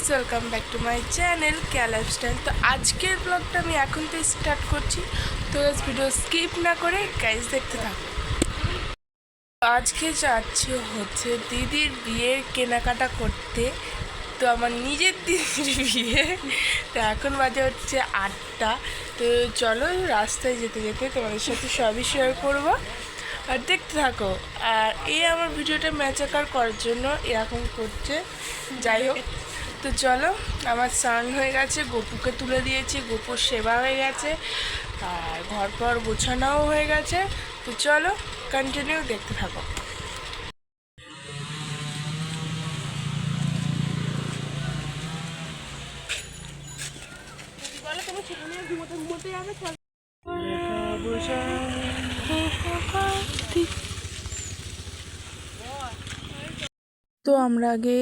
Guys, welcome back to my channel Keya lifestyle. তো আজকের ব্লগটা আমি এখন থেকে স্টার্ট করছি, তো ভিডিও স্কিপ না করে গাইজ দেখতে থাকো। আজকে যাচ্ছি হচ্ছে দিদির বিয়ের কেনাকাটা করতে। তো আমার নিজের দিদির বিয়ে, তো এখন বাজে হচ্ছে 8টা। তো চলো রাস্তায় যেতে যেতে তোমাদের সাথে সবই শেয়ার করবো, আর দেখতে থাকো। আর আমার ভিডিওটা ম্যাচাকার করার জন্য এরকম করছে। যাই হোক, তো চলো, আমার স্নান হয়ে গেছে, গপুকে তুলে দিয়েছি, গপুর সেবা হয়ে গেছে, আর ঘর পর গোছানোও হয়ে গেছে। তো চলো কন্টিনিউ দেখতে থাকো। তো আমরা আগে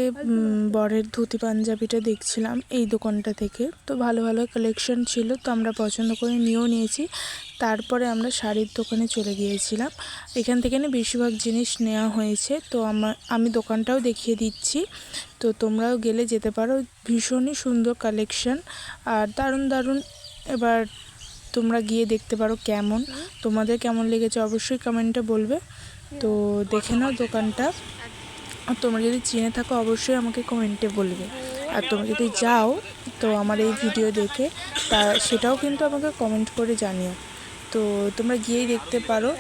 বরের ধুতি পাঞ্জাবিটা দেখছিলাম এই দোকানটা থেকে। তো ভালো ভালো কালেকশন ছিল, তো আমরা পছন্দ করে নিয়েও নিয়েছি। তারপরে আমরা শাড়ির দোকানে চলে গিয়েছিলাম। এখান থেকে বেশিরভাগ জিনিস নেওয়া হয়েছে। তো আমি দোকানটাও দেখিয়ে দিচ্ছি, তো তোমরাও গেলে যেতে পারো। ভীষণই সুন্দর কালেকশন আর দারুণ দারুণ। এবার তোমরা গিয়ে দেখতে পারো কেমন, তোমাদের কেমন লেগেছে অবশ্যই কমেন্টে বলবে। তো দেখে নাও দোকানটা, আর তোমরা যদি চিনে থাকো অবশ্যই আমাকে কমেন্টে বলবে। আর তোমরা যদি যাও তো আমার এই ভিডিও দেখে, তা সেটাও কিন্তু আমাকে কমেন্ট করে জানিও। তো তোমরা গিয়েই দেখতে পারো।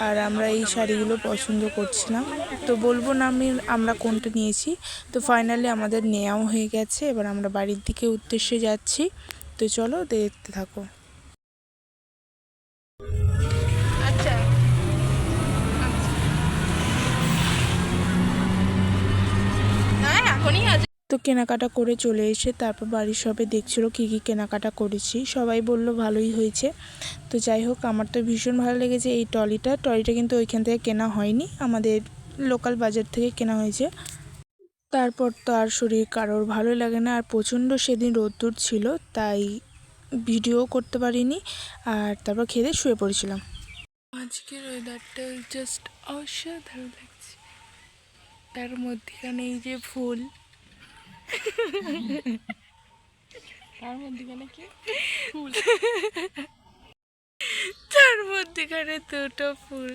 আর আমরা এই শাড়িগুলো পছন্দ করছিলাম, তো বলবো না আমরা কোনটা নিয়েছি। তো ফাইনালি আমাদের নেওয়াও হয়ে গেছে, এবার আমরা বাড়ির দিকে উদ্দেশ্যে যাচ্ছি। তো চলো দেখতে থাকো। তো কেনাকাটা করে চলে এসে তারপর বাড়ির সবাই দেখছিল কী কী কেনাকাটা করেছি। সবাই বলল ভালোই হয়েছে। তো যাই হোক, আমার তো ভীষণ ভালো লেগেছে এই টলিটা কিন্তু ওইখান থেকে কেনা হয়নি, আমাদের লোকাল বাজার থেকে কেনা হয়েছে। তারপর তো আর শরীর কারোর ভালো লাগে না, আর প্রচণ্ড সেদিন রোদ্দুর ছিল, তাই ভিডিও করতে পারিনি। আর তারপর খেয়ে শুয়ে পড়েছিলাম। আজকের ওয়েদারটা জাস্ট অসাধারণ লাগছে, তার মধ্যেখানে এই যে ফুল, তার মধ্যেখানে কি ফুল, তার মধ্যেখানে দুটো ফুল।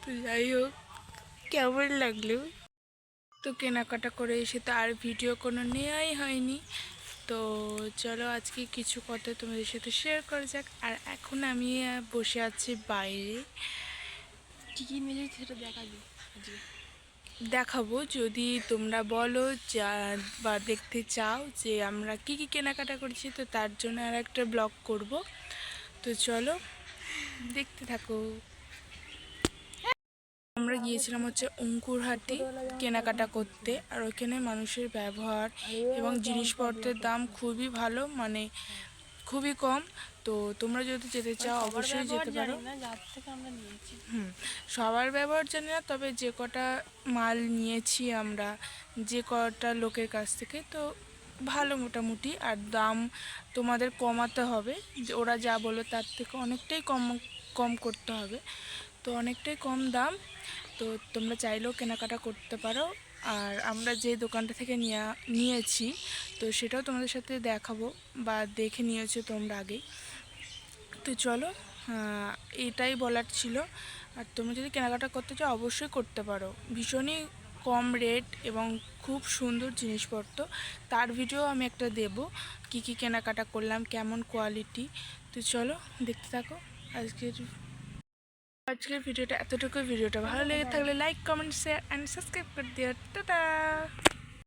তো যাই হোক, কেমন লাগলো। তো কেনাকাটা করে এসে তো আর ভিডিও কোনো নেওয়াই হয়নি। তো চলো আজকে কিছু কথা তোমাদের সাথে শেয়ার করা যাক। আর এখন আমি বসে আছি বাইরে। কী কী নিয়ে সেটা দেখাবো যদি তোমরা বলো বা দেখতে চাও যে আমরা কি কি কেনাকাটা করছি, তো তার জন্য আর একটা ব্লগ করব। তো চলো দেখতে থাকো। আমরা গিয়েছিলাম হচ্ছে অঙ্কুরহাটি কেনাকাটা করতে, আর ওখানে মানুষের ব্যবহার এবং জিনিসপত্রের দাম খুবই ভালো, মানে খুবই কম। তো তোমরা যদি যেতে চাও অবশ্যই যেতে পারো। সবার ব্যবহার জানি না, তবে যে কটা মাল নিয়েছি আমরা, যে কটা লোকের কাছ থেকে, তো ভালো মোটামুটি। আর দাম তোমাদের কমাতে হবে, ওরা যা বলো তার থেকে অনেকটাই কম করতে হবে। তো অনেকটাই কম দাম, তো তোমরা চাইলেও কেনাকাটা করতে পারো। আর আমরা যে দোকানটা থেকে নিয়েছি তো সেটাও তোমাদের সাথে দেখাবো, বা দেখে নিয়েছো তোমরা আগেই। তো চলো, এটাই বলার ছিল। আর তোমরা যদি কেনাকাটা করতে চাও অবশ্যই করতে পারো, ভীষণই কম রেট এবং খুব সুন্দর জিনিসপত্র। তার ভিডিও আমি একটা দেব, কি কি কেনাকাটা করলাম, কেমন কোয়ালিটি। তো চলো দেখতে থাকো। আজকের ভিডিওটা এতটুকু। ভিডিওটা ভালো লেগে থাকলে like, comment, share and subscribe করে দিও। টাটা।